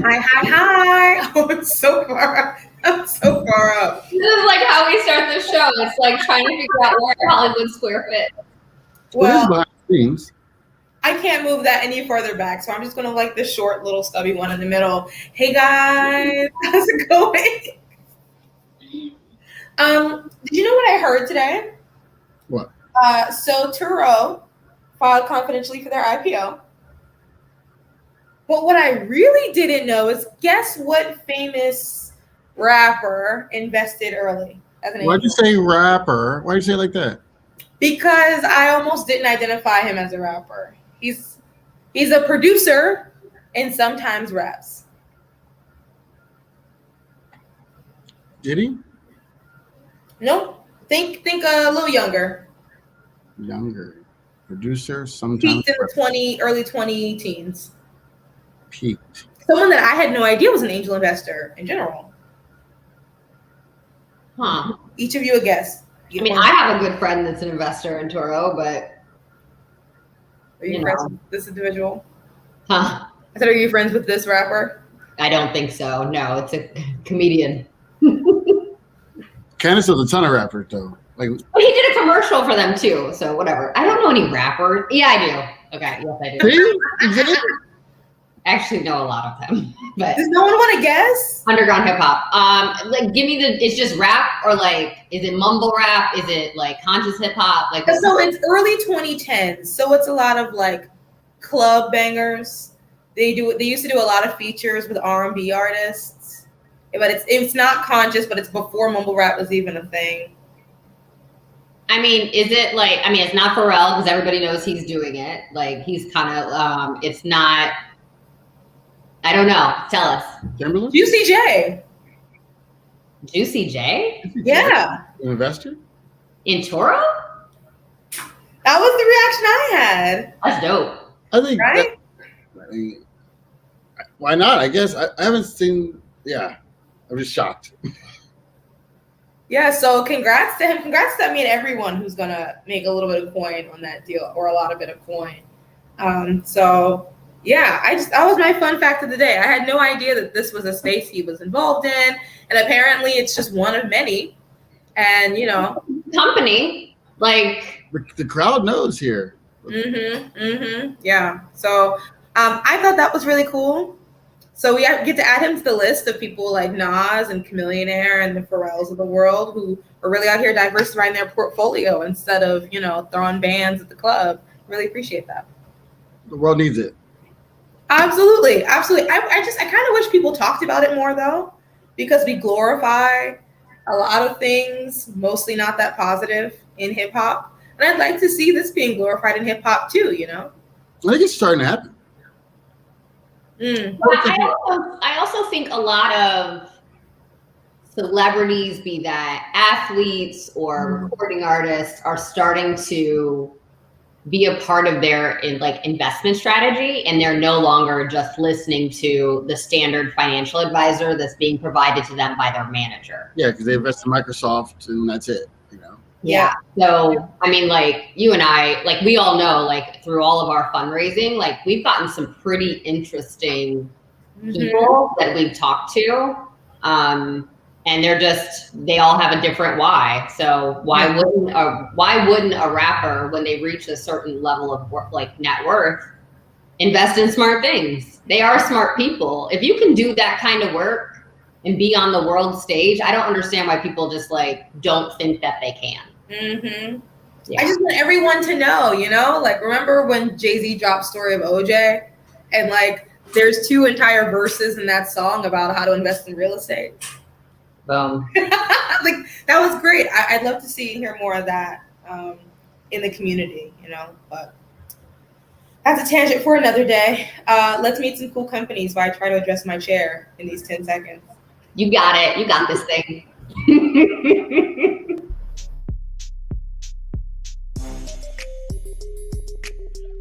Hi. Oh, I'm so far up. This is like how we start the show. It's like trying to figure out where Hollywood Square fits. Well, behind the scenes. I can't move that any further back, so I'm just gonna like the short little stubby one in the middle. Hey guys, how's it going? Did you know what I heard today? What? So Turo filed confidentially for their IPO. But what I really didn't know is, guess what famous rapper invested early? Why'd you say rapper? Why'd you say it like that? Because I almost didn't identify him as a rapper. He's a producer and sometimes raps. Did he? Nope. Think a little younger. Younger. Producer, sometimes. Peaked in the early 20 teens. Peaked. Someone that I had no idea was an angel investor in general. Huh. Each of you a guess. I mean, I have a good friend that's an investor in Turo, but are you friends with this individual? Huh? I said, are you friends with this rapper? I don't think so. No, it's a comedian. Candace was a ton of rappers though. Like, but he did a commercial for them too, so whatever. I don't know any rappers. Yeah, I do. Okay, yes, I do. I actually know a lot of them. But does no one want to guess? Underground hip hop. Like, give me it's just rap, or like, is it mumble rap? Is it like conscious hip hop? Like, so it's early 2010s. So it's a lot of like club bangers. They used to do a lot of features with R&B artists, but it's not conscious, but it's before mumble rap was even a thing. I mean, is it like? I mean, it's not Pharrell because everybody knows he's doing it. Like, he's kind of. It's not. I don't know. Tell us. Timberland? Juicy J. Juicy J? Yeah. An investor? In Turo? That was the reaction I had. That's dope. I think. Right? I mean, why not? I guess I haven't seen. Yeah, I'm just shocked. Yeah. So congrats to him. Congrats to everyone who's gonna make a little bit of coin on that deal, or a lot of bit of coin. So. Yeah, that was my fun fact of the day. I had no idea that this was a space he was involved in, and apparently it's just one of many. And company, like the crowd knows here. Yeah. So I thought that was really cool. So we get to add him to the list of people like Nas and Chamillionaire and the Pharrells of the world who are really out here diversifying their portfolio instead of throwing bands at the club. Really appreciate that. The world needs it. Absolutely. I kind of wish people talked about it more though, because we glorify a lot of things, mostly not that positive in hip hop. And I'd like to see this being glorified in hip hop too, I think it's starting to happen. I also think a lot of celebrities, be that athletes or recording artists, are starting to be a part of their investment strategy, and they're no longer just listening to the standard financial advisor that's being provided to them by their manager. Yeah, because they invest in Microsoft and that's it. Yeah. So I mean, like, you and I, like, we all know, like, through all of our fundraising, like, we've gotten some pretty interesting people that we've talked to. And they all have a different why. So why wouldn't a rapper, when they reach a certain level of net worth, invest in smart things? They are smart people. If you can do that kind of work and be on the world stage, I don't understand why people just don't think that they can. Yeah. I just want everyone to know, remember when Jay-Z dropped Story of OJ, and there's 2 entire verses in that song about how to invest in real estate. That was great. I'd love to see and hear more of that in the community, but that's a tangent for another day. Let's meet some cool companies while I try to address my chair in these 10 seconds. You got it. You got this thing.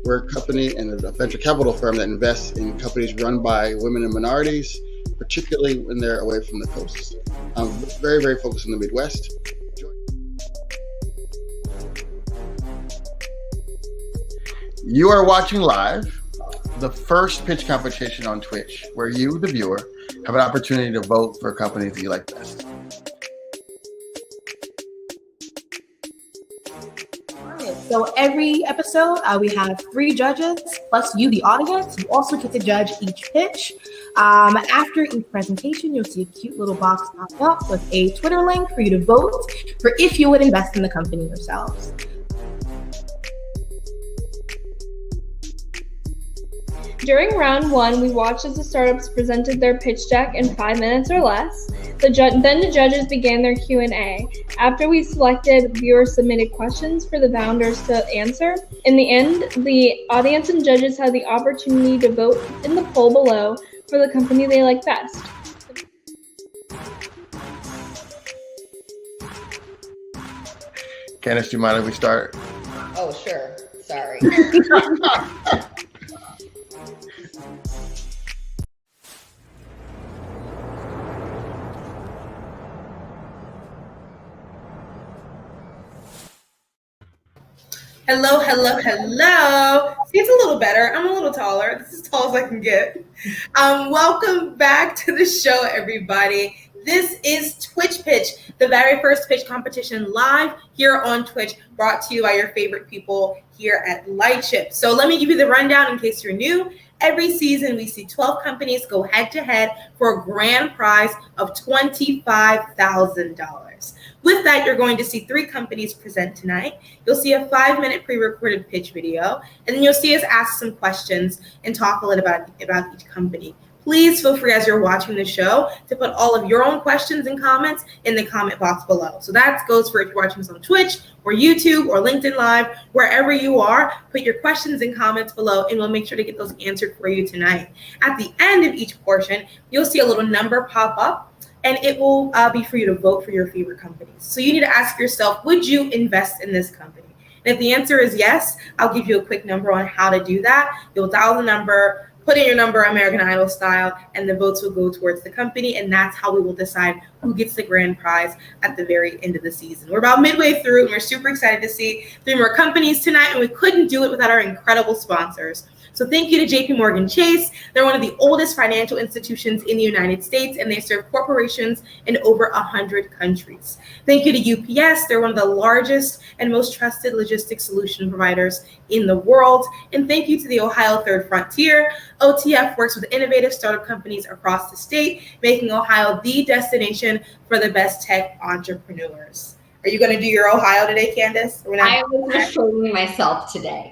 We're a company and a venture capital firm that invests in companies run by women and minorities, particularly when they're away from the coast. Very, very focused on the Midwest. You are watching live the first pitch competition on Twitch where you, the viewer, have an opportunity to vote for companies that you like best. So every episode, we have 3 judges, plus you, the audience. You also get to judge each pitch. After each presentation, you'll see a cute little box pop up with a Twitter link for you to vote for if you would invest in the company yourselves. During round 1, we watched as the startups presented their pitch deck in 5 minutes or less. Then the judges began their Q&A. After we selected viewer-submitted questions for the founders to answer, in the end, the audience and judges had the opportunity to vote in the poll below for the company they like best. Candace, do you mind if we start? Oh, sure. Sorry. Hello, hello, hello. See, it's a little better. I'm a little taller. This is as tall as I can get. Welcome back to the show, everybody. This is Twitch Pitch, the very first pitch competition live here on Twitch, brought to you by your favorite people here at Lightship. So let me give you the rundown in case you're new. Every season, we see 12 companies go head-to-head for a grand prize of $25,000. With that, you're going to see 3 companies present tonight. You'll see a 5-minute pre-recorded pitch video, and then you'll see us ask some questions and talk a little about each company. Please feel free as you're watching the show to put all of your own questions and comments in the comment box below. So that goes for if you're watching us on Twitch or YouTube or LinkedIn Live, wherever you are, put your questions and comments below and we'll make sure to get those answered for you tonight. At the end of each portion, you'll see a little number pop up and it will be for you to vote for your favorite companies. So you need to ask yourself, would you invest in this company? And if the answer is yes, I'll give you a quick number on how to do that. You'll dial the number, put in your number American Idol style, and the votes will go towards the company, and that's how we will decide who gets the grand prize at the very end of the season. We're about midway through, and we're super excited to see 3 more companies tonight, and we couldn't do it without our incredible sponsors. So thank you to JP Morgan Chase. They're one of the oldest financial institutions in the United States, and they serve corporations in over 100 countries. Thank you to UPS. They're one of the largest and most trusted logistics solution providers in the world. And thank you to the Ohio Third Frontier. OTF works with innovative startup companies across the state, making Ohio the destination for the best tech entrepreneurs. Are you going to do your Ohio today, Candace? I was recording myself today,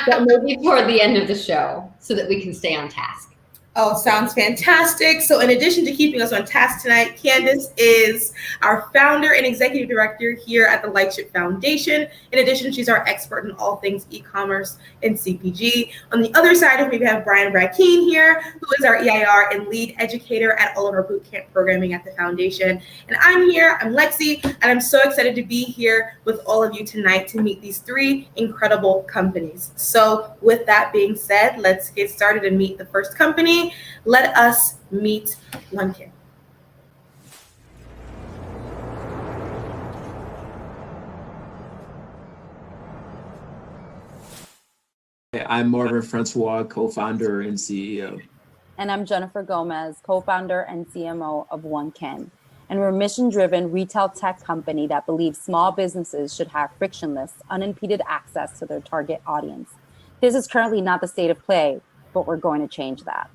but maybe toward the end of the show so that we can stay on task. Oh, sounds fantastic. So in addition to keeping us on task tonight, Candace is our founder and executive director here at the Lightship Foundation. In addition, she's our expert in all things e-commerce and CPG. On the other side of me, we have Brian Brackeen here, who is our EIR and lead educator at all of our bootcamp programming at the foundation. And I'm here, I'm Lexi, and I'm so excited to be here with all of you tonight to meet these 3 incredible companies. So with that being said, let's get started and meet the first company. Let us meet Onekin. I'm Marvin Francois, co-founder and CEO. And I'm Jennifer Gomez, co-founder and CMO of Onekin. And we're a mission-driven retail tech company that believes small businesses should have frictionless, unimpeded access to their target audience. This is currently not the state of play, but we're going to change that.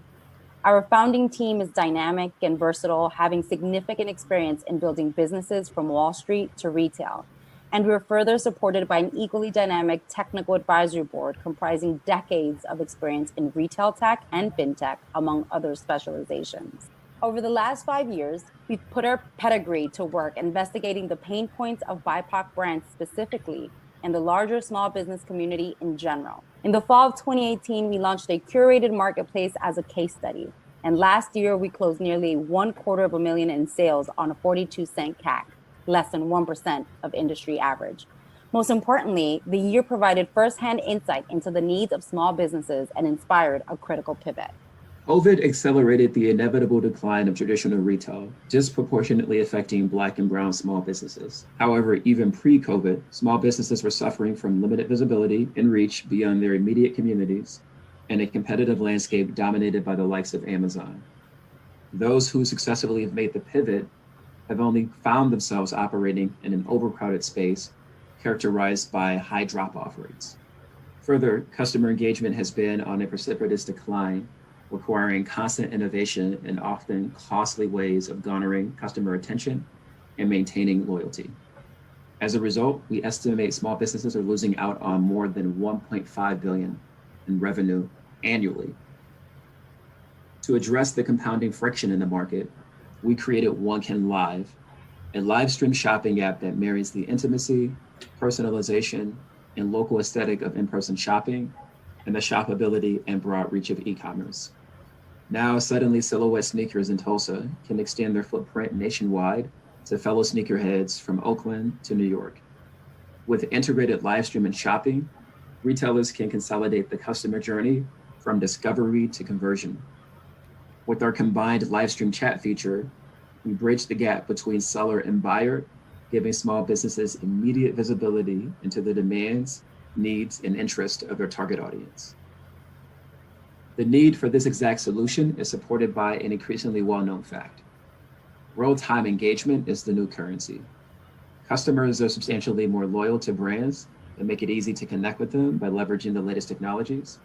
Our founding team is dynamic and versatile, having significant experience in building businesses from Wall Street to retail. And we're further supported by an equally dynamic technical advisory board comprising decades of experience in retail tech and fintech, among other specializations. Over the last 5 years, we've put our pedigree to work investigating the pain points of BIPOC brands specifically, and the larger small business community in general. In the fall of 2018, we launched a curated marketplace as a case study. And last year, we closed nearly $250,000 in sales on a 42-cent CAC, less than 1% of industry average. Most importantly, the year provided firsthand insight into the needs of small businesses and inspired a critical pivot. COVID accelerated the inevitable decline of traditional retail, disproportionately affecting Black and brown small businesses. However, even pre-COVID, small businesses were suffering from limited visibility and reach beyond their immediate communities in a competitive landscape dominated by the likes of Amazon. Those who successfully have made the pivot have only found themselves operating in an overcrowded space characterized by high drop-off rates. Further, customer engagement has been on a precipitous decline, requiring constant innovation and often costly ways of garnering customer attention and maintaining loyalty. As a result, we estimate small businesses are losing out on more than $1.5 billion in revenue annually. To address the compounding friction in the market, we created Onekin Live, a live stream shopping app that marries the intimacy, personalization, and local aesthetic of in-person shopping and the shoppability and broad reach of e-commerce. Now, suddenly Silhouette Sneakers in Tulsa can extend their footprint nationwide to fellow sneakerheads from Oakland to New York. With integrated live stream and shopping, retailers can consolidate the customer journey from discovery to conversion. With our combined live stream chat feature, we bridge the gap between seller and buyer, giving small businesses immediate visibility into the demands, needs, and interests of their target audience. The need for this exact solution is supported by an increasingly well-known fact. Real-time engagement is the new currency. Customers are substantially more loyal to brands that make it easy to connect with them by leveraging the latest technologies.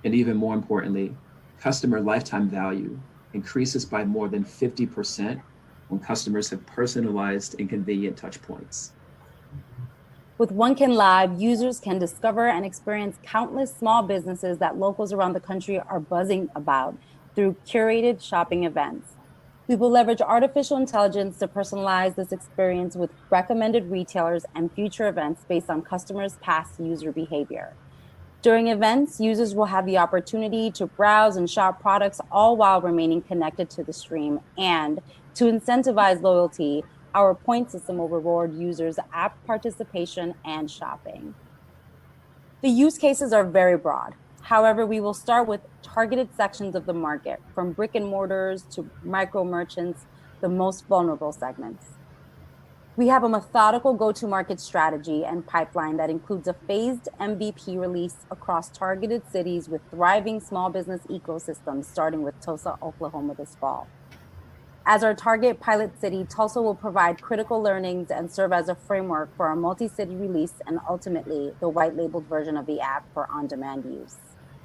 And even more importantly, customer lifetime value increases by more than 50% when customers have personalized and convenient touch points. With Onekin Live, users can discover and experience countless small businesses that locals around the country are buzzing about through curated shopping events. We will leverage artificial intelligence to personalize this experience with recommended retailers and future events based on customers' past user behavior. During events, users will have the opportunity to browse and shop products all while remaining connected to the stream. And to incentivize loyalty, our point system will reward users' app participation and shopping. The use cases are very broad. However, we will start with targeted sections of the market, from brick and mortars to micro merchants, the most vulnerable segments. We have a methodical go-to-market strategy and pipeline that includes a phased MVP release across targeted cities with thriving small business ecosystems, starting with Tulsa, Oklahoma this fall. As our target pilot city, Tulsa will provide critical learnings and serve as a framework for our multi-city release and ultimately the white-labeled version of the app for on-demand use.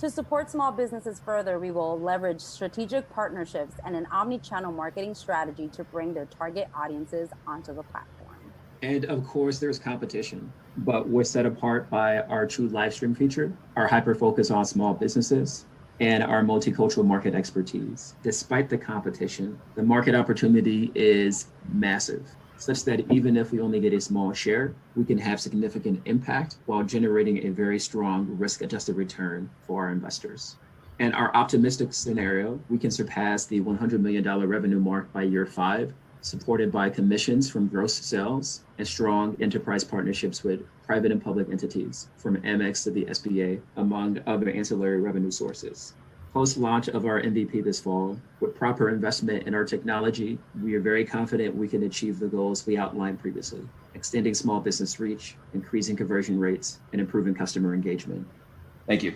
To support small businesses further, we will leverage strategic partnerships and an omni-channel marketing strategy to bring their target audiences onto the platform. And of course, there's competition, but we're set apart by our true live stream feature, our hyper-focus on small businesses, and our multicultural market expertise. Despite the competition, the market opportunity is massive, such that even if we only get a small share, we can have significant impact while generating a very strong risk-adjusted return for our investors. In our optimistic scenario, we can surpass the $100 million revenue mark by year 5, supported by commissions from gross sales and strong enterprise partnerships with private and public entities, from Amex to the SBA, among other ancillary revenue sources. Post-launch of our MVP this fall, with proper investment in our technology, we are very confident we can achieve the goals we outlined previously, extending small business reach, increasing conversion rates, and improving customer engagement. Thank you.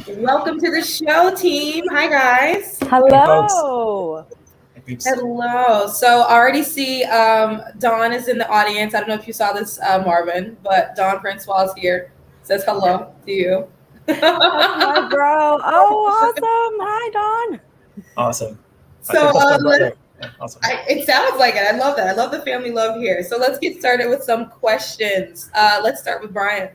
Welcome to the show, team. Hi, guys. Hello. Hello. So I already see Dawn is in the audience. I don't know if you saw this, Marvin, but Dawn Francois is here. Says hello to you. That's my bro. Oh, awesome. Hi, Dawn. Awesome. So Awesome. it sounds like it. I love that. I love the family love here. So let's get started with some questions. Let's start with Brian.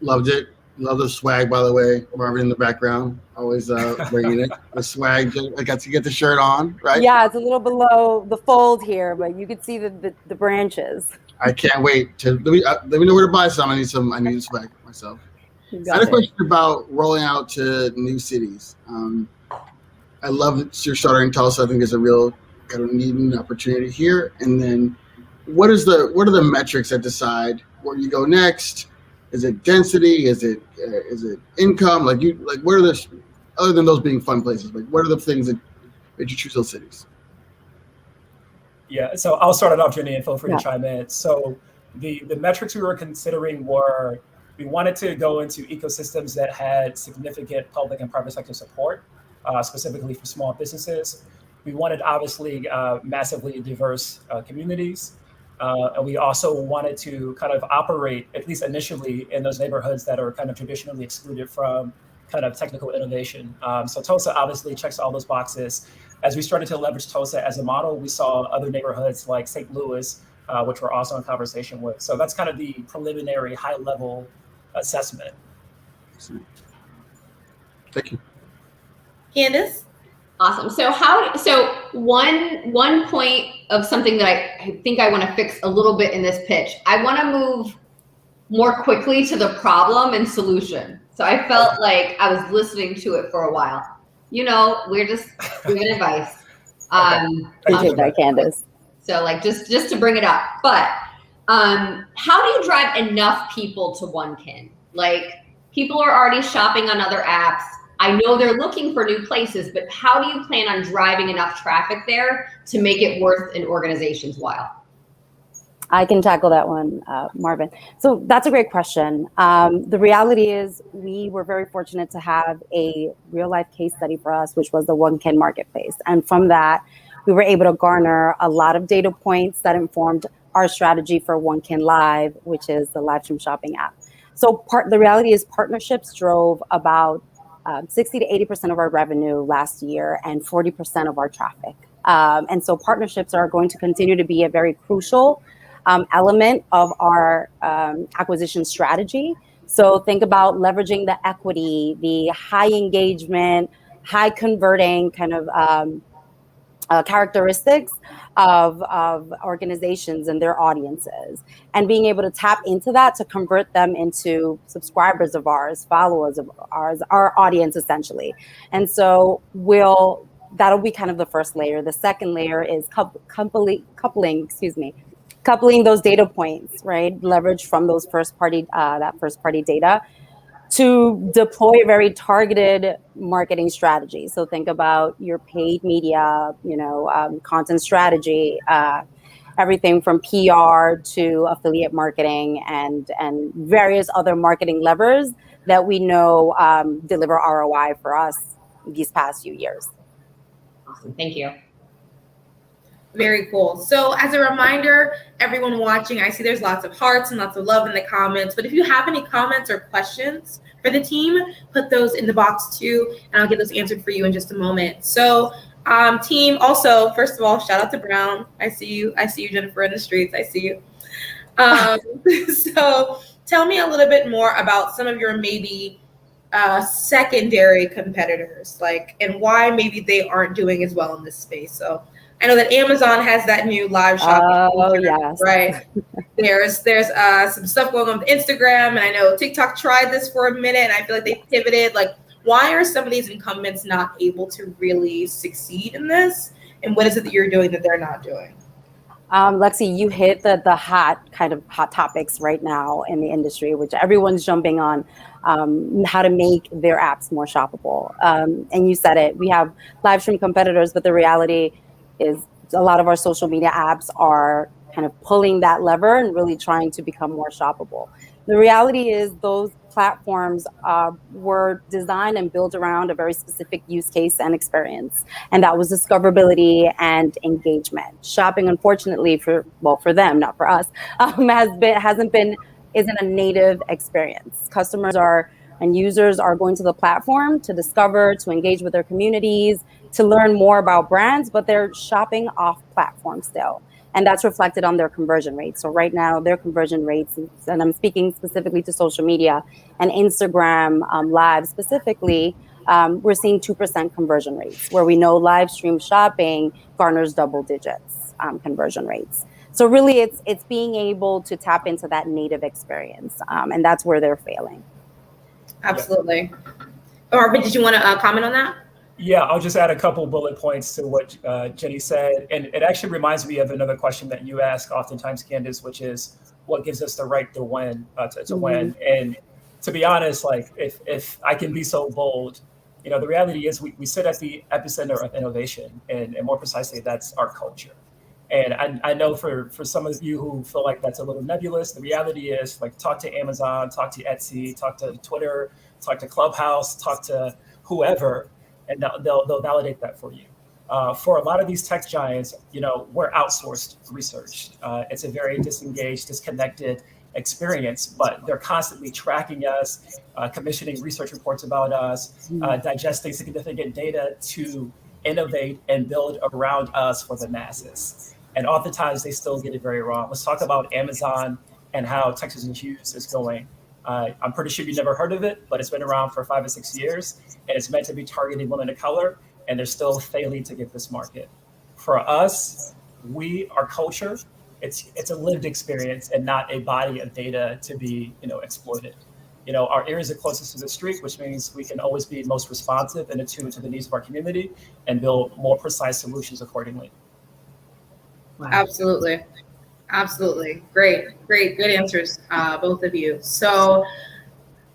Loved it. Love the swag, by the way. Marvin in the background, always bringing it. The swag. I got to get the shirt on, right? Yeah, it's a little below the fold here, but you can see the branches. I can't wait to let me know where to buy some. I need swag myself. I had a question about rolling out to new cities. I love that you're starting in Tulsa. I think there's a real kind of need and opportunity here. And then, what are the metrics that decide where you go next? Is it density? Is it income? What are the, other than those being fun places? Like, what are the things that made you choose those cities? Yeah, so I'll start it off, Jenny, and feel free Yeah. to chime in. So the metrics we were considering were, we wanted to go into ecosystems that had significant public and private sector support, specifically for small businesses. We wanted, obviously, massively diverse communities. And we also wanted to kind of operate, at least initially, in those neighborhoods that are kind of traditionally excluded from kind of technical innovation. So Tulsa obviously checks all those boxes. As we started to leverage Tulsa as a model, we saw other neighborhoods like St. Louis, which we're also in conversation with. So that's kind of the preliminary high-level assessment. Thank you. Candace? Awesome. So one point of something that I think I want to fix a little bit in this pitch. I want to move more quickly to the problem and solution. So I felt like I was listening to it for a while. You know, we're just giving advice. Appreciate that, Candace. So like just to bring it up. But how do you drive enough people to Onekin? Like, people are already shopping on other apps. I know they're looking for new places, but how do you plan on driving enough traffic there to make it worth an organization's while? I can tackle that one, Marvin. So that's a great question. The reality is we were very fortunate to have a real life case study for us, which was the Onekin marketplace. And from that, we were able to garner a lot of data points that informed our strategy for Onekin Live, which is the live stream shopping app. So the reality is partnerships drove about 60 to 80% of our revenue last year and 40% of our traffic. And so partnerships are going to continue to be a very crucial element of our acquisition strategy. So think about leveraging the equity, the high engagement, high converting kind of characteristics of organizations and their audiences, and being able to tap into that to convert them into subscribers of ours, followers of ours, our audience essentially. And so that'll be kind of the first layer. The second layer is coupling those data points, right? Leverage from those first party data to deploy a very targeted marketing strategy. So think about your paid media, content strategy, everything from PR to affiliate marketing and various other marketing levers that we know deliver ROI for us these past few years. Awesome. Thank you. Very cool. So as a reminder, everyone watching, I see there's lots of hearts and lots of love in the comments, but if you have any comments or questions for the team, put those in the box too, and I'll get those answered for you in just a moment. So team, also, first of all, shout out to Brown. I see you, Jennifer, in the streets. I see you. So tell me a little bit more about some of your maybe secondary competitors, and why maybe they aren't doing as well in this space. So I know that Amazon has that new live shopping feature, yes. right? There's some stuff going on with Instagram, and I know TikTok tried this for a minute, and I feel like they pivoted. Why are some of these incumbents not able to really succeed in this? And what is it that you're doing that they're not doing? Lexi, you hit the hot topics right now in the industry, which everyone's jumping on, how to make their apps more shoppable. And you said it, we have live stream competitors, but the reality is a lot of our social media apps are kind of pulling that lever and really trying to become more shoppable. The reality is those platforms were designed and built around a very specific use case and experience, and that was discoverability and engagement. Shopping, unfortunately, for them, not for us, isn't a native experience. Customers and users are going to the platform to discover, to engage with their communities, to learn more about brands, but they're shopping off platform still. And that's reflected on their conversion rates. So right now, their conversion rates, and I'm speaking specifically to social media and Instagram Live specifically, we're seeing 2% conversion rates, where we know live stream shopping garners double digits conversion rates. So really, it's being able to tap into that native experience, and that's where they're failing. Absolutely. Marvin, did you want to comment on that? Yeah, I'll just add a couple bullet points to what Jenny said. And it actually reminds me of another question that you ask oftentimes, Candace, which is what gives us the right to win, to win. And to be honest, if I can be so bold, The reality is we sit at the epicenter of innovation, and more precisely, that's our culture. And I know for some of you who feel like that's a little nebulous, the reality is, like, talk to Amazon, talk to Etsy, talk to Twitter, talk to Clubhouse, talk to whoever, and they'll validate that for you. For a lot of these tech giants, we're outsourced research. It's a very disengaged, disconnected experience, but they're constantly tracking us, commissioning research reports about us, digesting significant data to innovate and build around us for the masses. And oftentimes they still get it very wrong. Let's talk about Amazon and how Texas and Hughes is going. I'm pretty sure you never heard of it, but it's been around for 5 or 6 years, and it's meant to be targeting women of color, and they're still failing to get this market. For us, our culture, it's a lived experience and not a body of data to be exploited. Our ears are closest to the street, which means we can always be most responsive and attuned to the needs of our community and build more precise solutions accordingly. Wow. Absolutely. Great. Good answers, both of you. So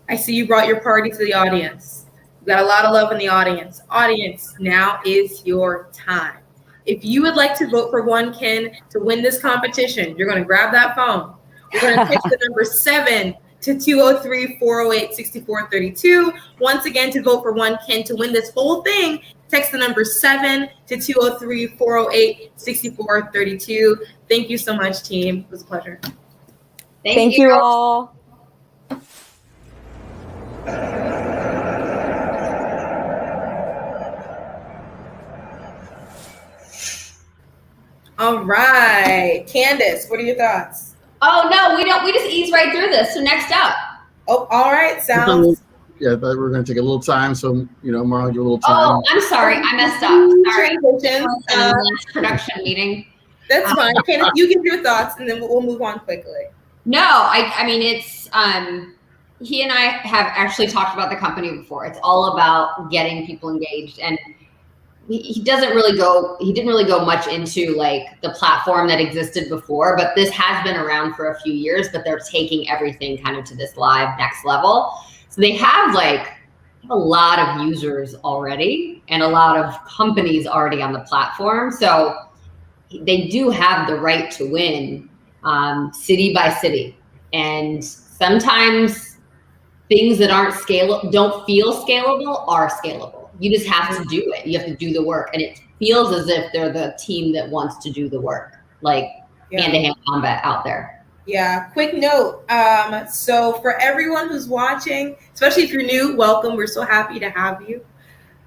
I see you brought your party to the audience. You got a lot of love in the audience. Audience, now is your time. If you would like to vote for Onekin to win this competition, you're going to grab that phone. You're going to text the number 7 to 203-408-6432. Once again, to vote for Onekin to win this whole thing, text the number 7 to 203-408-6432. Thank you so much, team. It was a pleasure. Thank you all. All right, Candace, what are your thoughts? Oh no, we don't. We just ease right through this. So next up. Oh, all right. Sounds. Yeah, I thought we were going to take a little time, so Marlon, give a little time. Oh, I'm sorry, I messed up. Sorry. Transitions. Production meeting. That's fine. Candace, you give your thoughts, and then we'll move on quickly. No, I mean it's he and I have actually talked about the company before. It's all about getting people engaged, and he didn't really go much into like the platform that existed before, but this has been around for a few years, but they're taking everything kind of to this live next level. So they have a lot of users already and a lot of companies already on the platform. So they do have the right to win city by city. And sometimes things that don't feel scalable are scalable. You just have to do it. You have to do the work. And it feels as if they're the team that wants to do the work, hand-to-hand combat out there. Yeah, quick note. So for everyone who's watching, especially if you're new, welcome. We're so happy to have you.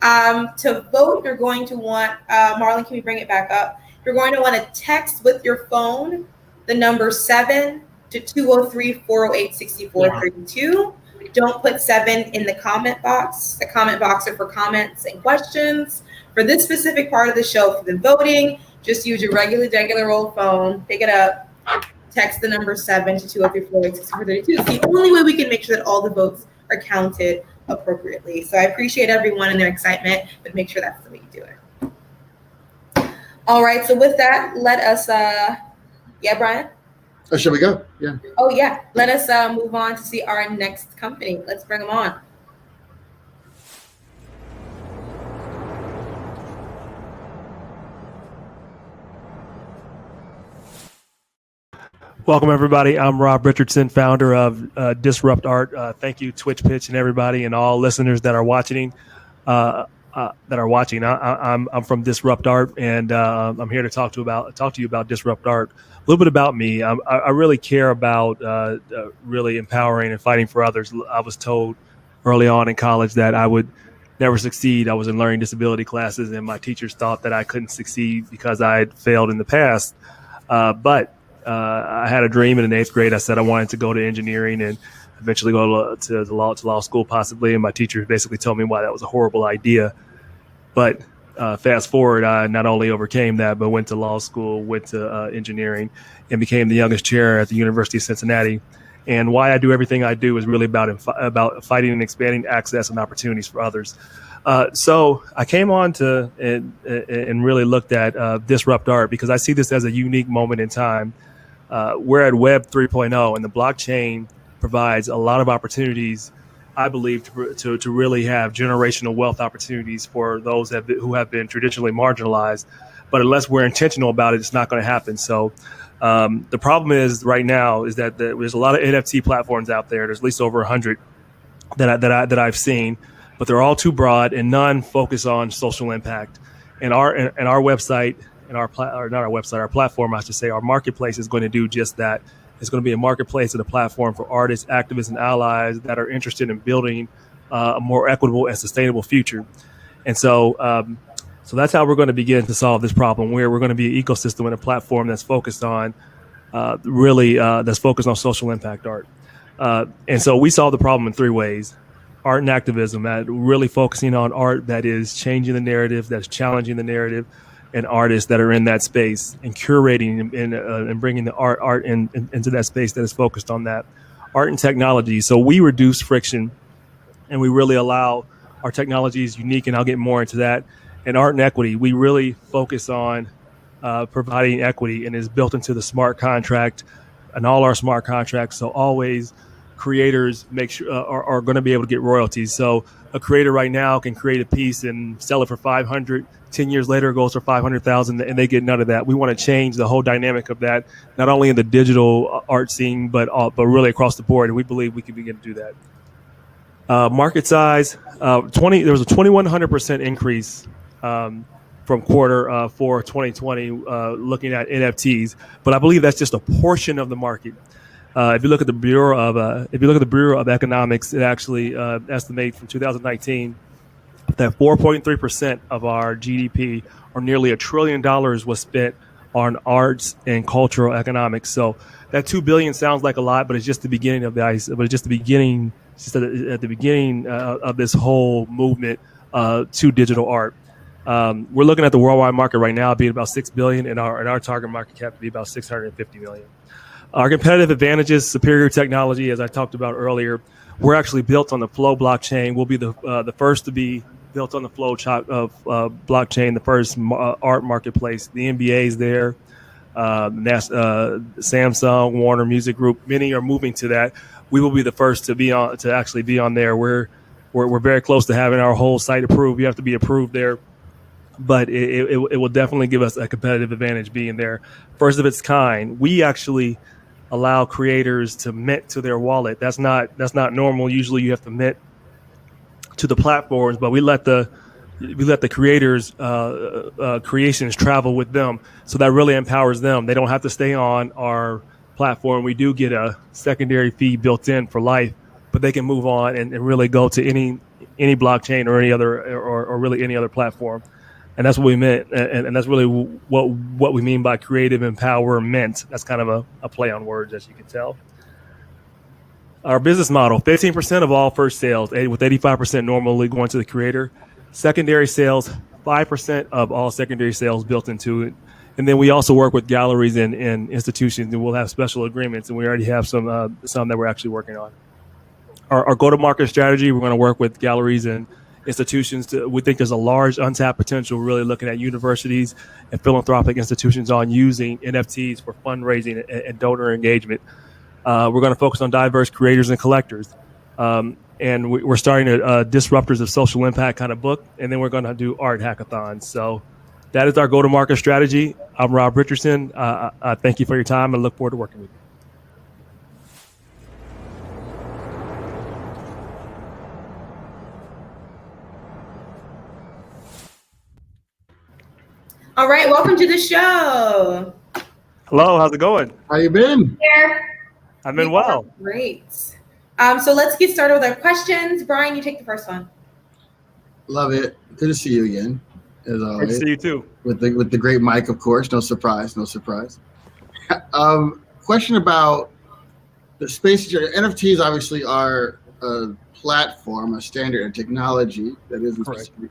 To vote, you're going to want, Marlon, can we bring it back up? You're going to want to text with your phone the number 7 to 203-408-6432. Don't put 7 in the comment box. The comment box are for comments and questions. For this specific part of the show, for the voting, just use your regular old phone, pick it up, text the number 7 to 203-408-6432. It's the only way we can make sure that all the votes are counted appropriately. So I appreciate everyone and their excitement, but make sure that's the way you do it. All right, so with that, let us, Brian? Oh, shall we go? Yeah. Oh, yeah. Let us move on to see our next company. Let's bring them on. Welcome, everybody. I'm Rob Richardson, founder of Disrupt Art. Thank you, Twitch Pitch, and everybody, and all listeners that are watching. I'm from Disrupt Art, and I'm here to talk to you about Disrupt Art. A little bit about me. I really care about really empowering and fighting for others. I was told early on in college that I would never succeed. I was in learning disability classes, and my teachers thought that I couldn't succeed because I had failed in the past. But I had a dream, and in 8th grade, I said I wanted to go to engineering and eventually go to law school, possibly. And my teacher basically told me why that was a horrible idea. But fast forward, I not only overcame that, but went to law school, went to engineering, and became the youngest chair at the University of Cincinnati. And why I do everything I do is really about fighting and expanding access and opportunities for others. So I came on to and really looked at Disrupt Art because I see this as a unique moment in time. We're at Web 3.0, and the blockchain provides a lot of opportunities I believe, to really have generational wealth opportunities for those who have been traditionally marginalized. But unless we're intentional about it, it's not going to happen. So the problem is right now is that there's a lot of NFT platforms out there. There's at least over 100 that I've seen, but they're all too broad and none focus on social impact. And our website and our platform, I should say, our marketplace is going to do just that. It's going to be a marketplace and a platform for artists, activists, and allies that are interested in building a more equitable and sustainable future. And so that's how we're going to begin to solve this problem, where we're going to be an ecosystem and a platform that's focused on that's focused on social impact art. And so we solve the problem in 3 ways: art and activism, really focusing on art that is changing the narrative, that's challenging the narrative, and artists that are in that space, and curating and bringing the art into that space that is focused on that. Art and technology. So we reduce friction, and we really allow our technology is unique, and I'll get more into that. And art and equity, we really focus on providing equity, and is built into the smart contract and all our smart contracts. So always creators make sure are going to be able to get royalties. So a creator right now can create a piece and sell it for 500. 10 years later, it goes for 500,000, and they get none of that. We want to change the whole dynamic of that, not only in the digital art scene, but really across the board. And we believe we can begin to do that. Market size, there was a 2,100% increase from quarter 4 2020, looking at NFTs. But I believe that's just a portion of the market. If you look at the Bureau of Economics, it actually estimates from 2019 that 4.3% of our GDP, or nearly $1 trillion, was spent on arts and cultural economics. So that $2 billion sounds like a lot, but it's just the beginning of at the beginning of this whole movement to digital art. We're looking at the worldwide market right now being about $6 billion, and our target market cap to be about $650 million. Our competitive advantages: superior technology, as I talked about earlier. We're actually built on the Flow blockchain. We'll be the first to be built on the Flow blockchain, the first art marketplace. The NBA is there. Samsung, Warner Music Group, many are moving to that. We will be the first to actually be on there. We're very close to having our whole site approved. You have to be approved there, but it will definitely give us a competitive advantage being there. First of its kind. We actually allow creators to mint to their wallet. That's not normal. Usually you have to mint to the platforms, but we let the creators creations travel with them. So that really empowers them. They don't have to stay on our platform. We do get a secondary fee built in for life, but they can move on and really go to any blockchain or any other or really any other platform. And that's what we meant, and that's really what we mean by creative empowerment. That's kind of a play on words, as you can tell. Our business model: 15% of all first sales, with 85% normally going to the creator. Secondary sales: 5% of all secondary sales built into it. And then we also work with galleries and institutions, and we'll have special agreements, and we already have some that we're actually working on. Our go-to-market strategy: we're going to work with galleries and institutions. We think there's a large untapped potential, really looking at universities and philanthropic institutions on using NFTs for fundraising and donor engagement. We're going to focus on diverse creators and collectors. And we're starting a Disruptors of Social Impact kind of book, and then we're going to do art hackathons. So that is our go-to-market strategy. I'm Rob Richardson. I thank you for your time and look forward to working with you. All right, welcome to the show. Hello, how's it going? How you been? Here. I've been well. Great. So let's get started with our questions. Brian, you take the first one. Love it. Good to see you again, as always. Good to see you too. With the great Mike, of course. No surprise. Question about the space. NFTs obviously are a platform, a standard, a technology that isn't specific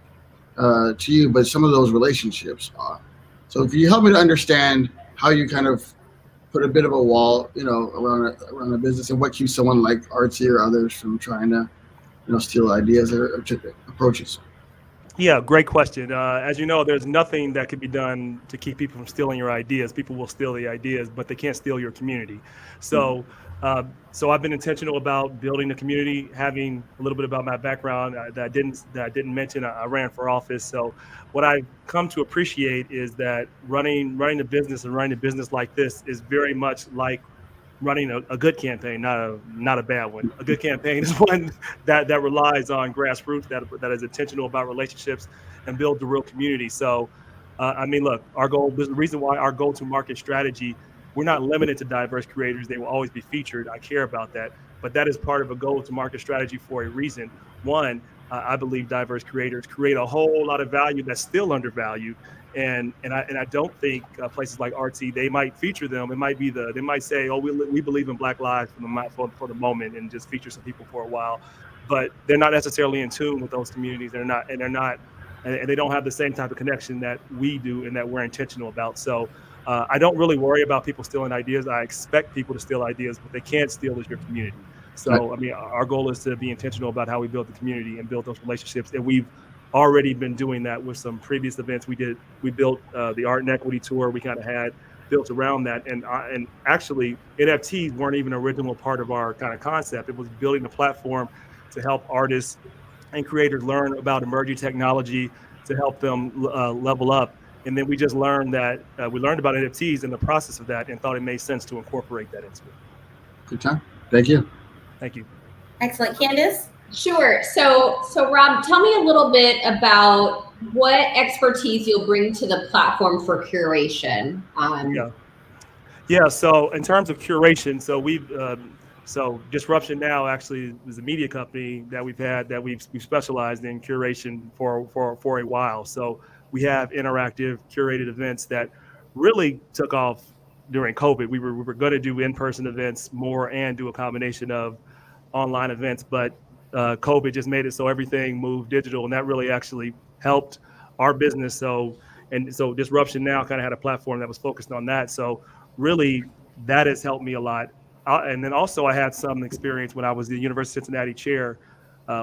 to you, but some of those relationships are. So can you help me to understand how you kind of put a bit of a wall, around a business, and what keeps someone like Artsy or others from trying to, steal ideas or approaches? Yeah, great question. As you know, there's nothing that can be done to keep people from stealing your ideas. People will steal the ideas, but they can't steal your community. So, so I've been intentional about building a community. Having a little bit about my background that I didn't mention, I ran for office. So, what I've come to appreciate is that running a business and running a business like this is very much like running a good campaign, not a bad one. A good campaign is one that relies on grassroots, that is intentional about relationships and builds a real community. So, I mean, look, our goal. There's the reason why our go-to-market strategy. We're not limited to diverse creators; they will always be featured. I care about that, but that is part of a go-to-market strategy for a reason. One, I believe diverse creators create a whole lot of value that's still undervalued. And I don't think places like Artsy, they might feature them. It might be they might say, oh, we believe in Black lives for the moment, and just feature some people for a while, but they're not necessarily in tune with those communities. They're not and they don't have the same type of connection that we do and that we're intentional about. So I don't really worry about people stealing ideas. I expect people to steal ideas, but they can't steal is your community. So I mean, our goal is to be intentional about how we build the community and build those relationships, and we've already been doing that with some previous events we did. We built the Art and Equity Tour. We kind of had built around that, and actually NFTs weren't even an original part of our kind of concept. It was building a platform to help artists and creators learn about emerging technology to help them level up. And then we just learned that we learned about NFTs in the process of that, and thought it made sense to incorporate that into it. Good time. Thank you. Thank you. Excellent. Candace? Sure. So Rob, tell me a little bit about what expertise you'll bring to the platform for curation. Yeah. So in terms of curation, so Disruption Now actually is a media company that we've specialized in curation for a while. So we have interactive curated events that really took off during COVID. We were going to do in-person events more and do a combination of online events, but COVID just made it so everything moved digital, and that really actually helped our business. So Disruption Now kind of had a platform that was focused on that. So really, that has helped me a lot. And then also, I had some experience when I was the University of Cincinnati chair.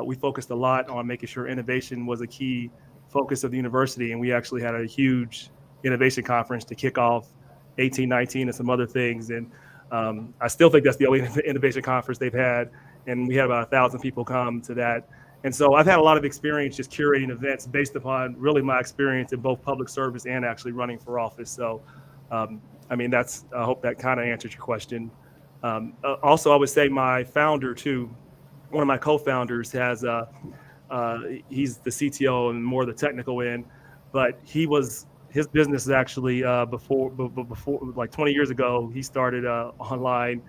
We focused a lot on making sure innovation was a key focus of the university, and we actually had a huge innovation conference to kick off 1819 and some other things. And I still think that's the only innovation conference they've had. And we had about 1,000 people come to that. And so I've had a lot of experience just curating events based upon really my experience in both public service and actually running for office. So, I mean, I hope that kind of answers your question. Also, I would say my founder too, one of my co-founders he's the CTO and more the technical end, but his business is actually before like 20 years ago, he started online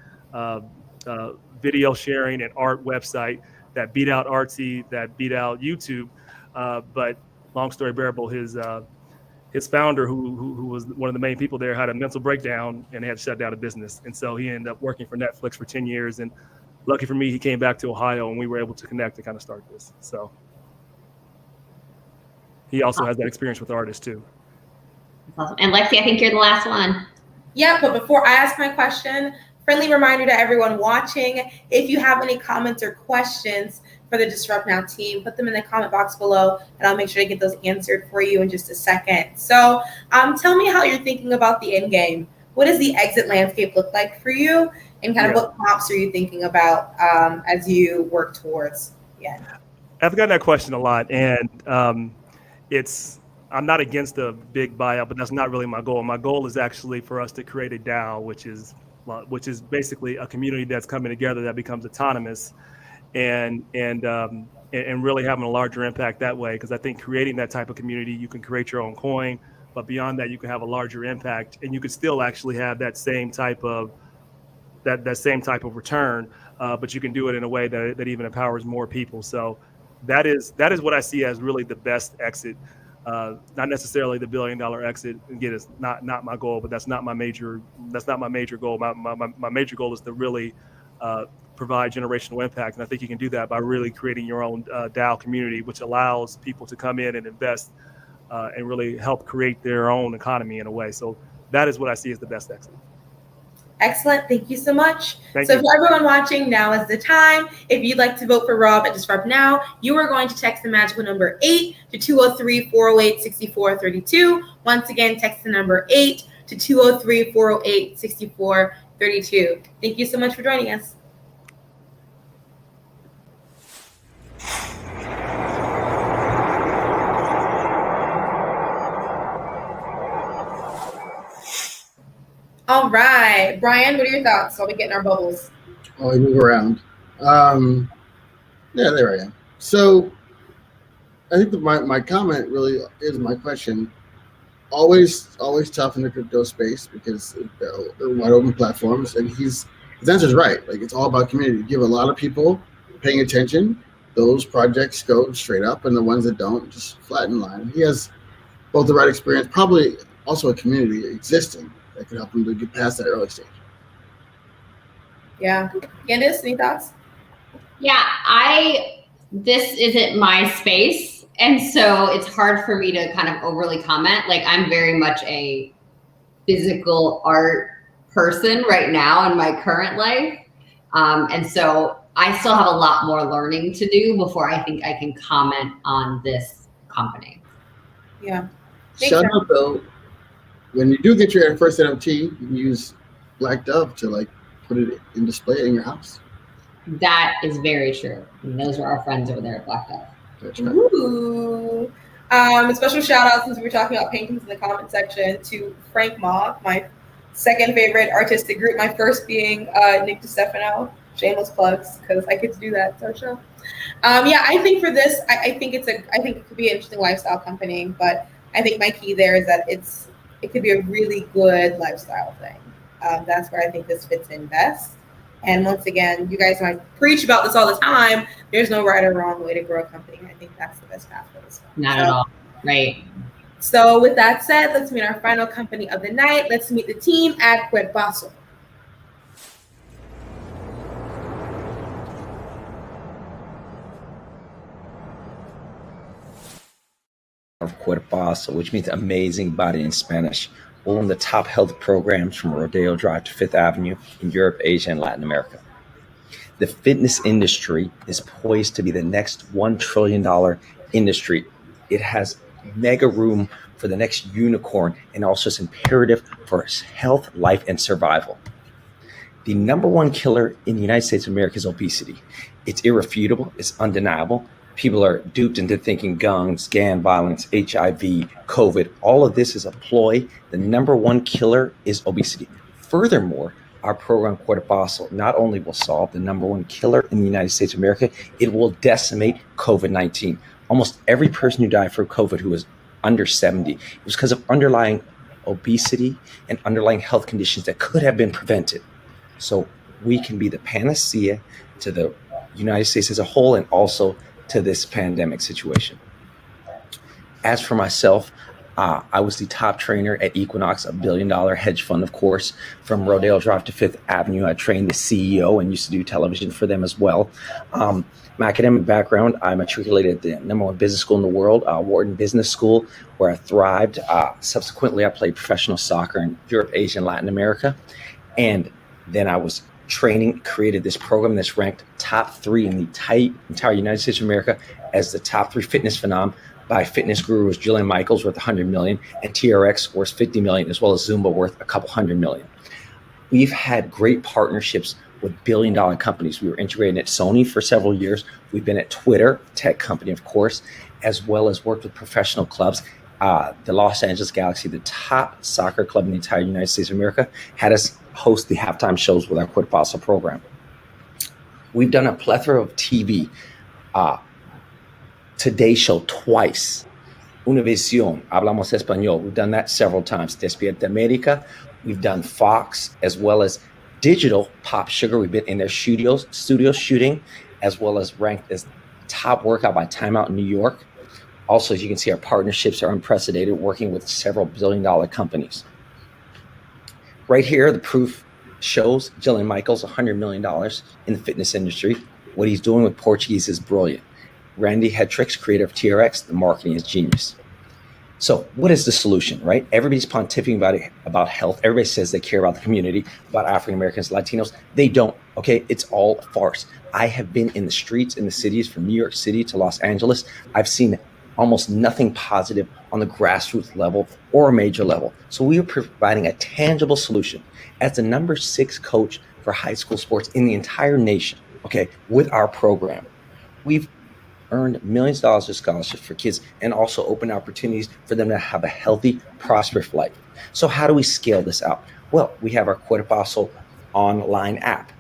video sharing and art website that beat out Artsy, that beat out YouTube. But long story bearable, his founder, who was one of the main people there, had a mental breakdown and had to shut down a business. And so he ended up working for Netflix for 10 years. And lucky for me, he came back to Ohio and we were able to connect and kind of start this. So he also has that experience with artists too. Awesome. And Lexi, I think you're the last one. Yeah, but before I ask my question, friendly reminder to everyone watching, if you have any comments or questions for the Disrupt Now team, put them in the comment box below, and I'll make sure to get those answered for you in just a second. So tell me how you're thinking about the end game. What does the exit landscape look like for you? And kind of what prompts are you thinking about as you work towards the end? I've gotten that question a lot, and I'm not against a big buyout, but that's not really my goal. My goal is actually for us to create a DAO, which is basically a community that's coming together that becomes autonomous, and really having a larger impact that way. Because I think creating that type of community, you can create your own coin, but beyond that, you can have a larger impact, and you could still actually have that same type of return, but you can do it in a way that even empowers more people. So that is what I see as really the best exit. Not necessarily the $1 billion exit. Again, it's not my goal, but that's not my major goal. My major goal is to really provide generational impact, and I think you can do that by really creating your own DAO community, which allows people to come in and invest and really help create their own economy in a way. So that is what I see as the best exit. Excellent. Thank you so much. Thank So you. for everyone watching, now is the time. If you'd like to vote for Rob at Disrupt Now, you are going to text the magical number 8 to 203-408-6432. Once again, text the number 8 to 203-408-6432. Thank you so much for joining us. All right, Brian, what are your thoughts while we get in our bubbles? Oh, I move around. Yeah, there I am. So I think that my comment really is my question. Always tough in the crypto space because they're wide open platforms, and his answer is right. Like, it's all about community. Give a lot of people paying attention, those projects go straight up, and the ones that don't just flatten line. He has both the right experience, probably also a community existing that could help him to get past that early stage. Yeah. Candace, any thoughts? Yeah, this isn't my space. And so it's hard for me to kind of overly comment. Like, I'm very much a physical art person right now in my current life. And so I still have a lot more learning to do before I think I can comment on this company. Yeah. Shout out though, when you do get your first NFT, you can use Black Dove to like put it in display in your house. That is very true. And those are our friends over there at Black Dove. That's right. Ooh. A special shout out, since we were talking about paintings in the comment section, to Frank Moth, my second favorite artistic group, my first being Nick DiStefano. Shameless plugs, because I get to do that. It's our show. Yeah, I think for this, I think it could be an interesting lifestyle company, but I think my key there is that it could be a really good lifestyle thing. That's where I think this fits in best. And once again, you guys know I preach about this all the time. There's no right or wrong way to grow a company. I think that's the best path for this one. Not at all. Right. So with that said, let's meet our final company of the night. Let's meet the team at Cuerpaso. Of Cuerpaso, which means amazing body in Spanish. One of the top health programs from Rodeo Drive to Fifth Avenue in Europe, Asia, and Latin America. The fitness industry is poised to be the next $1 trillion industry. It has mega room for the next unicorn, and also is imperative for health, life, and survival. The number one killer in the United States of America is obesity. It's irrefutable, it's undeniable. People are duped into thinking guns, gang violence, HIV, COVID, all of this is a ploy. The number one killer is obesity. Furthermore, our program Cuerpaso not only will solve the number one killer in the United States of America, it will decimate COVID-19. Almost every person who died from COVID who was under 70, it was because of underlying obesity and underlying health conditions that could have been prevented. So we can be the panacea to the United States as a whole, and also to this pandemic situation. As for myself, I was the top trainer at Equinox, $1 billion hedge fund, of course, from Rodeo Drive to Fifth Avenue. I trained the CEO and used to do television for them as well. My academic background, I matriculated at the number one business school in the world, Wharton Business School, where I thrived. Subsequently, I played professional soccer in Europe, Asia, and Latin America. And then I was created this program that's ranked top 3 in the entire United States of America as the top 3 fitness phenom by fitness gurus Jillian Michaels, worth $100 million, and TRX, worth $50 million, as well as Zumba, worth a couple $100 million. We've had great partnerships with billion-dollar companies. We were integrated at Sony for several years. We've been at Twitter, tech company, of course, as well as worked with professional clubs. The Los Angeles Galaxy, the top soccer club in the entire United States of America, had us host the halftime shows with our Cuerpaso program. We've done a plethora of TV. Today Show twice. Univision, Hablamos Español. We've done that several times. Despierta America. We've done Fox, as well as digital Pop Sugar. We've been in their studio shooting, as well as ranked as top workout by Time Out in New York. Also, as you can see, our partnerships are unprecedented, working with several billion-dollar companies. Right here, the proof shows Jillian Michaels, $100 million in the fitness industry. What he's doing with Portuguese is brilliant. Randy Hetrix, creator of TRX, the marketing is genius. So what is the solution, right? Everybody's pontificating about health. Everybody says they care about the community, about African Americans, Latinos. They don't, okay? It's all a farce. I have been in the streets, in the cities, from New York City to Los Angeles. I've seen almost nothing positive on the grassroots level or a major level. So we are providing a tangible solution. As the number 6 coach for high school sports in the entire nation, okay, with our program, we've earned millions of dollars of scholarships for kids and also open opportunities for them to have a healthy, prosperous life. So how do we scale this out? Well, we have our Cuerpaso online app.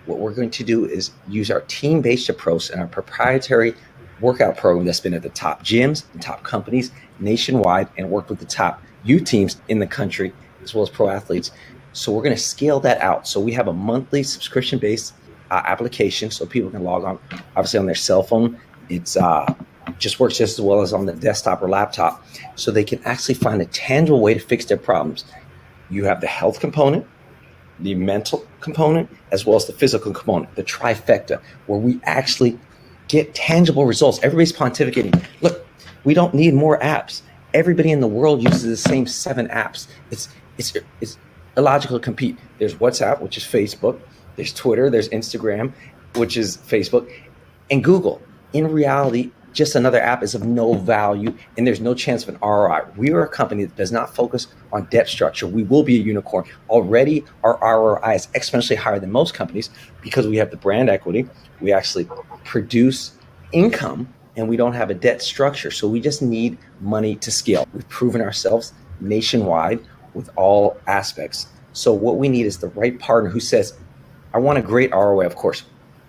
What we're going to do is use our team-based approach and our proprietary workout program that's been at the top gyms and top companies nationwide and worked with the top youth teams in the country as well as pro athletes. So we're going to scale that out. So we have a monthly subscription-based application so people can log on, obviously on their cell phone. It's just works just as well as on the desktop or laptop, so they can actually find a tangible way to fix their problems. You have the health component, the mental component, as well as the physical component, the trifecta, where we actually get tangible results. Everybody's pontificating. Look, we don't need more apps. Everybody in the world uses the same 7 apps. It's illogical to compete. There's WhatsApp, which is Facebook. There's Twitter. There's Instagram, which is Facebook, and Google. In reality, just another app is of no value, and there's no chance of an ROI. We are a company that does not focus on debt structure. We will be a unicorn. Already, our ROI is exponentially higher than most companies because we have the brand equity. We actually produce income, and we don't have a debt structure. So we just need money to scale. We've proven ourselves nationwide with all aspects. So what we need is the right partner who says, I want a great ROI, of course.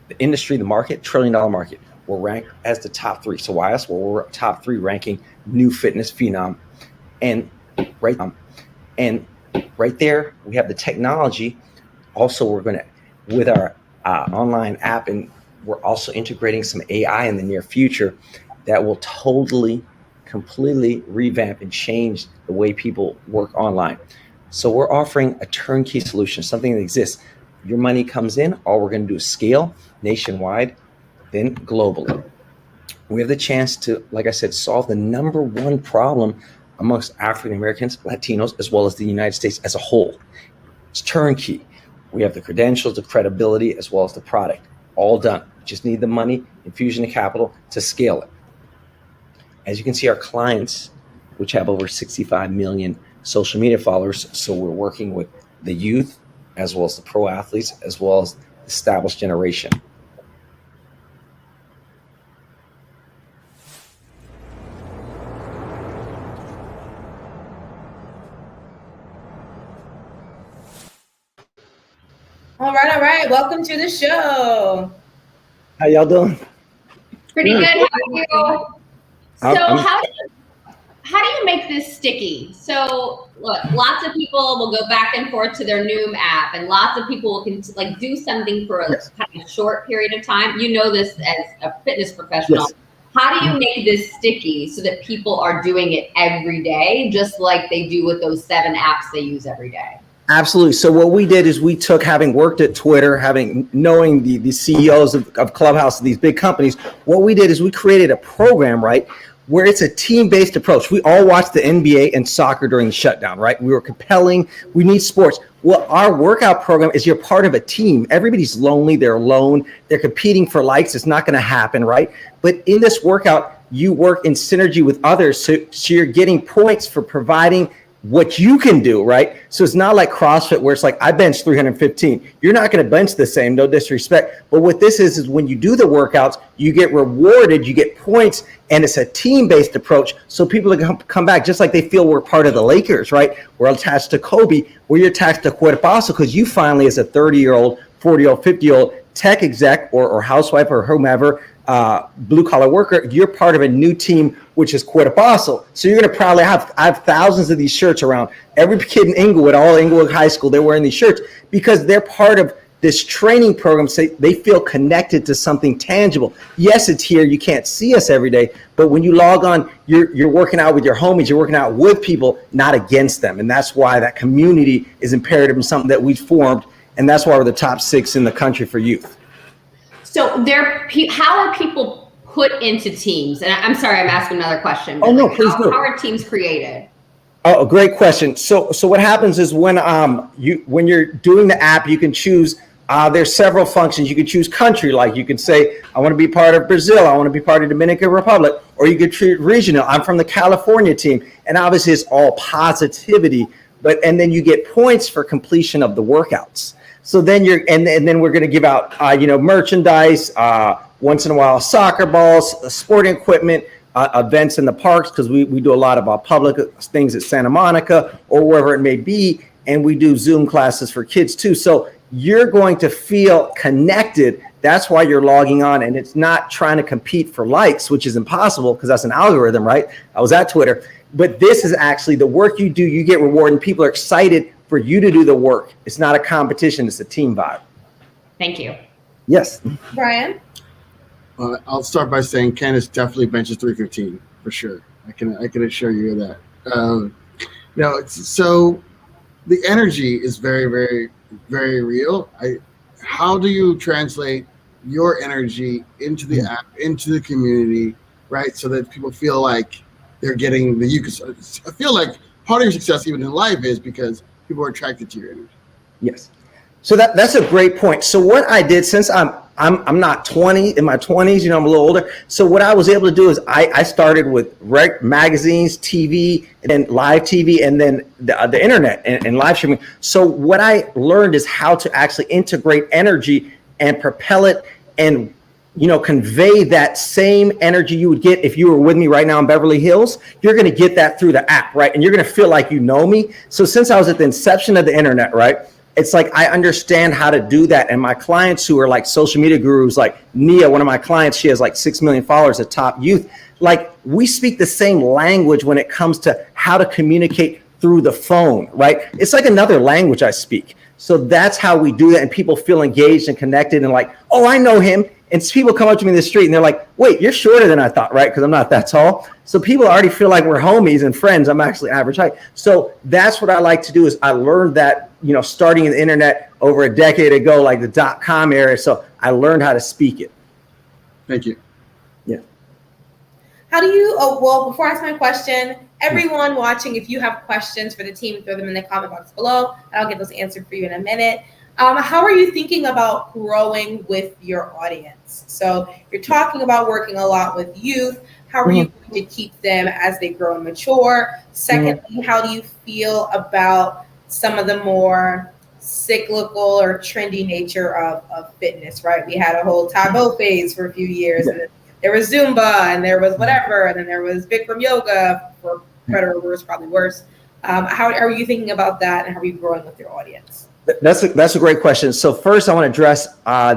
The industry, the market, $1 trillion market. We're ranked as the top 3. So why us? Well, we're top 3 ranking new fitness phenom. And right there, we have the technology. Also, we're going to, with our online app, and we're also integrating some AI in the near future that will totally, completely revamp and change the way people work online. So we're offering a turnkey solution, something that exists. Your money comes in, all we're going to do is scale nationwide, then globally. We have the chance to, like I said, solve the number 1 problem amongst African Americans, Latinos, as well as the United States as a whole. It's turnkey. We have the credentials, the credibility, as well as the product. All done. We just need the money, infusion of capital to scale it. As you can see, our clients, which have over 65 million social media followers, so we're working with the youth, as well as the pro athletes, as well as the established generation. All right. Welcome to the show. How y'all doing? Pretty good. How are you? So how do you make this sticky? So look, lots of people will go back and forth to their Noom app, and lots of people can do something for a kind of short period of time. You know this as a fitness professional. Yes. How do you make this sticky so that people are doing it every day, just like they do with those 7 apps they use every day? Absolutely. So what we did is we took, having worked at Twitter, knowing the CEOs of Clubhouse, these big companies, what we did is we created a program, right, where it's a team-based approach. We all watched the NBA and soccer during the shutdown, right? We were compelling. We need sports. Well, our workout program is you're part of a team. Everybody's lonely. They're alone. They're competing for likes. It's not going to happen, right? But in this workout, you work in synergy with others. So you're getting points for providing what you can do, right? So it's not like CrossFit where it's like, I bench 315. You're not going to bench the same, no disrespect. But what this is when you do the workouts, you get rewarded, you get points, and it's a team-based approach. So people come back just like they feel we're part of the Lakers, right? We're attached to Kobe, where you're attached to Cuerpaso because you finally, as a 30-year-old, 40-year-old, 50-year-old tech exec or housewife or whomever, blue-collar worker, you're part of a new team, which is Cuerpaso. So you're going to probably have thousands of these shirts around. Every kid in Inglewood, all Inglewood High School, they're wearing these shirts because they're part of this training program. So they feel connected to something tangible. Yes, it's here. You can't see us every day. But when you log on, you're working out with your homies. You're working out with people, not against them. And that's why that community is imperative and something that we formed. And that's why we're the top 6 in the country for youth. So how are people put into teams? And I'm sorry, I'm asking another question. Oh, no, please do. How are teams created? Oh, great question. So what happens is when you're doing the app, you can choose. There's several functions. You can choose country, like you can say, I want to be part of Brazil, I want to be part of Dominican Republic, or you could choose regional. I'm from the California team, and obviously it's all positivity. And then you get points for completion of the workouts. So then and then we're going to give out merchandise, once in a while soccer balls, sporting equipment, events in the parks, because we do a lot of public things at Santa Monica or wherever it may be, and we do Zoom classes for kids too. So you're going to feel connected. That's why you're logging on, and it's not trying to compete for likes, which is impossible because that's an algorithm, right? I was at Twitter, but this is actually the work you do. You get rewarded, and people are excited for you to do the work. It's not a competition; it's a team vibe. Thank you. Yes, Brian. I'll start by saying Candace definitely benches 315 for sure. I can assure you of that. So the energy is very, very, very real. How do you translate your energy into the app, into the community, right? So that people feel like they're getting I feel like part of your success even in life is because people are attracted to your energy. Yes. So that's a great point. So what I did, since I'm not 20, in my 20s, I'm a little older. So what I was able to do is I started with magazines, TV, and then live TV, and then the internet and live streaming. So what I learned is how to actually integrate energy and propel it and convey that same energy you would get if you were with me right now in Beverly Hills. You're going to get that through the app, right? And you're going to feel like you know me. So since I was at the inception of the internet, right? It's like I understand how to do that. And my clients who are like social media gurus, like Nia, one of my clients, she has like 6 million followers at Top Youth. Like we speak the same language when it comes to how to communicate through the phone, right? It's like another language I speak. So that's how we do that. And people feel engaged and connected and like, oh, I know him. And people come up to me in the street and they're like, wait, you're shorter than I thought, right? Because I'm not that tall. So people already feel like we're homies and friends. I'm actually average height. So that's what I like to do is I learned that, starting in the internet over a decade ago, like the .com era. So I learned how to speak it. Thank you. Yeah. How do you, before I ask my question, everyone watching, if you have questions for the team, throw them in the comment box below, and I'll get those answered for you in a minute. How are you thinking about growing with your audience? So you're talking about working a lot with youth. How are you going to keep them as they grow and mature? Secondly, how do you feel about some of the more cyclical or trendy nature of fitness, right? We had a whole Taebo phase for a few years, and there was Zumba, and there was whatever, and then there was Bikram yoga, for better or worse, probably worse. How are you thinking about that, and how are you growing with your audience? That's a great question. So first I want to address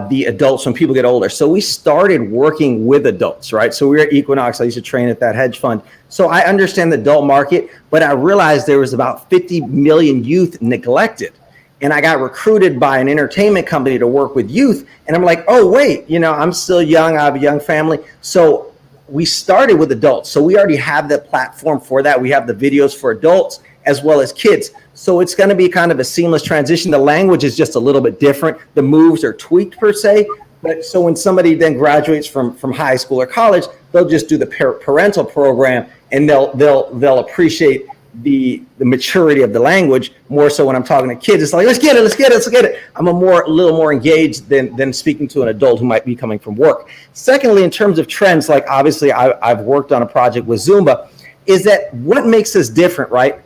the adults when people get older. So we started working with adults, right? So we were at Equinox. I used to train at that hedge fund. So I understand the adult market, but I realized there was about 50 million youth neglected. And I got recruited by an entertainment company to work with youth. And I'm like, oh, wait, I'm still young. I have a young family. So we started with adults. So we already have the platform for that. We have the videos for adults as well as kids. So it's going to be kind of a seamless transition. The language is just a little bit different. The moves are tweaked per se. But so when somebody then graduates from high school or college, they'll just do the parental program, and they'll appreciate the maturity of the language more so when I'm talking to kids. It's like, let's get it. I'm a little more engaged than speaking to an adult who might be coming from work. Secondly, in terms of trends, like obviously I've worked on a project with Zumba, is that what makes us different, right?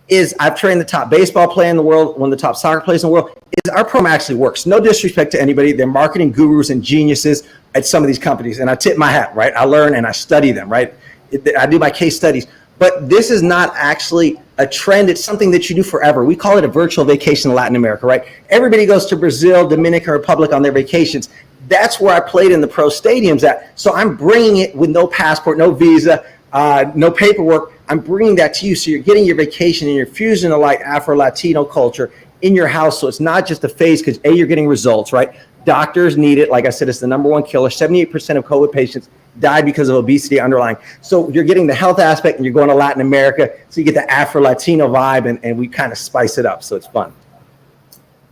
Is I've trained the top baseball player in the world, one of the top soccer players in the world, is our program actually works. No disrespect to anybody. They're marketing gurus and geniuses at some of these companies. And I tip my hat, right? I learn and I study them, right? I do my case studies. But this is not actually a trend. It's something that you do forever. We call it a virtual vacation in Latin America, right? Everybody goes to Brazil, Dominican Republic on their vacations. That's where I played in the pro stadiums at. So I'm bringing it with no passport, no visa, no paperwork. I'm bringing that to you. So you're getting your vacation and you're fusing a like Afro-Latino culture in your house. So it's not just a phase because you're getting results, right? Doctors need it. Like I said, it's the #1 killer. 78% of COVID patients died because of obesity underlying. So you're getting the health aspect and you're going to Latin America. So you get the Afro-Latino vibe and we kind of spice it up. So it's fun.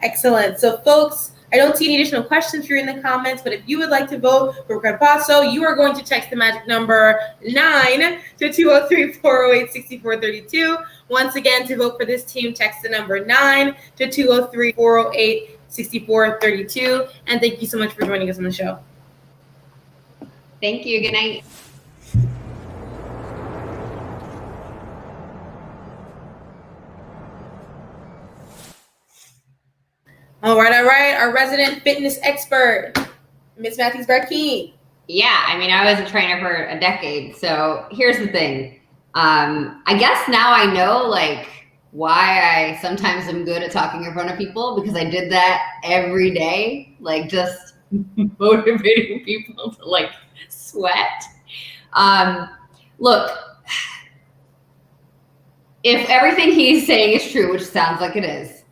Excellent. So folks, I don't see any additional questions here in the comments, but if you would like to vote for Cuerpaso, you are going to text the magic number 9 to 203-408-6432. Once again, to vote for this team, text the number 9 to 203-408-6432. And thank you so much for joining us on the show. Thank you. Good night. All right. Our resident fitness expert, Miss Matthews-Barkeen. Yeah, I mean, I was a trainer for a decade. So here's the thing. I guess now I know like why I sometimes am good at talking in front of people, because I did that every day, like just motivating people to like sweat. Look, if everything he's saying is true, which sounds like it is,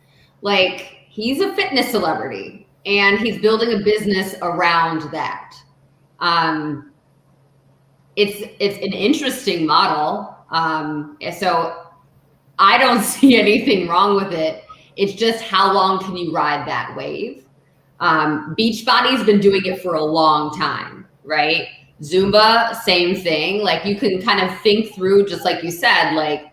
like he's a fitness celebrity and he's building a business around that. It's an interesting model. So I don't see anything wrong with it. It's just how long can you ride that wave? Beachbody's been doing it for a long time, right? Zumba, same thing. Like you can kind of think through, just like you said, like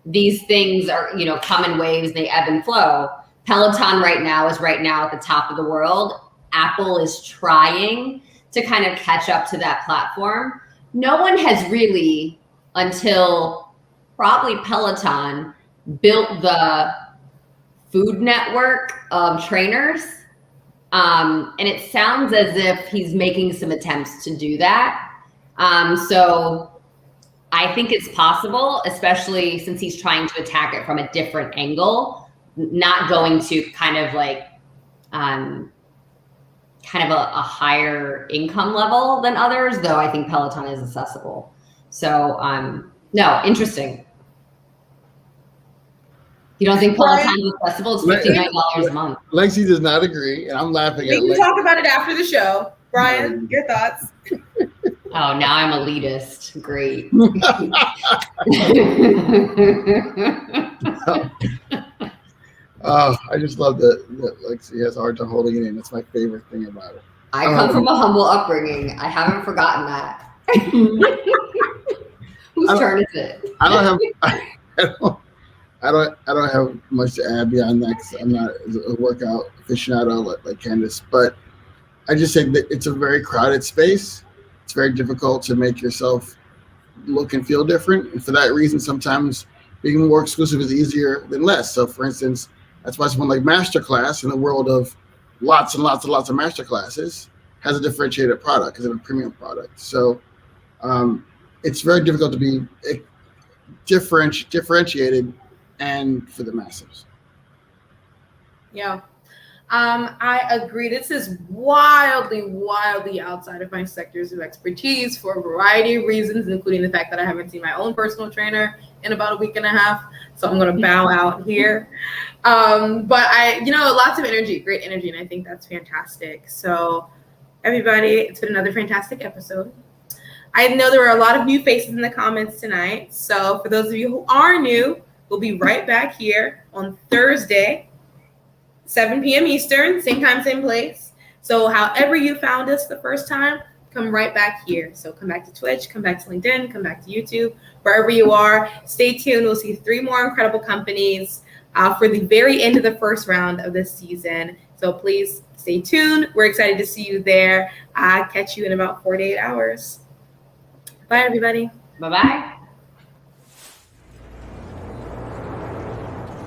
these things are, you know, come in waves, they ebb and flow. Peloton right now is at the top of the world. Apple is trying to kind of catch up to that platform. No one has really, until probably Peloton, built the Food Network of trainers. And it sounds as if he's making some attempts to do that. So I think it's possible, especially since he's trying to attack it from a different angle, not going to kind of like a higher income level than others, though I think Peloton is accessible. So no, interesting. You don't think Peloton is accessible? It's $59 a month. Lexi does not agree, and I'm laughing We at can Lexi. talk about it after the show. Brian, your thoughts? Oh, now I'm elitist. Great. Oh, I just love that Lexi has a hard time holding it in. That's my favorite thing about it. I come from a humble upbringing. I haven't forgotten that. Whose turn is it? I don't have much to add beyond that, because I'm not a workout aficionado like Candace. But I just say that it's a very crowded space. It's very difficult to make yourself look and feel different, and for that reason, sometimes being more exclusive is easier than less. So, for instance, that's why someone like Masterclass, in the world of lots and lots and lots of master classes, has a differentiated product, because it's a premium product. So it's very difficult to be differentiated and for the masses. Yeah. I agree. This is wildly outside of my sectors of expertise for a variety of reasons, including the fact that I haven't seen my own personal trainer in about a week and a half. So I'm going to bow out here. But lots of energy, great energy. And I think that's fantastic. So everybody, it's been another fantastic episode. I know there were a lot of new faces in the comments tonight. So for those of you who are new, we'll be right back here on Thursday, 7 p.m. Eastern, same time, same place. So however you found us the first time, come right back here. So come back to Twitch, come back to LinkedIn, come back to YouTube, wherever you are. Stay tuned. We'll see 3 more incredible companies for the very end of the first round of this season. So please stay tuned. We're excited to see you there. Catch you in about 48 hours. Bye, everybody. Bye-bye.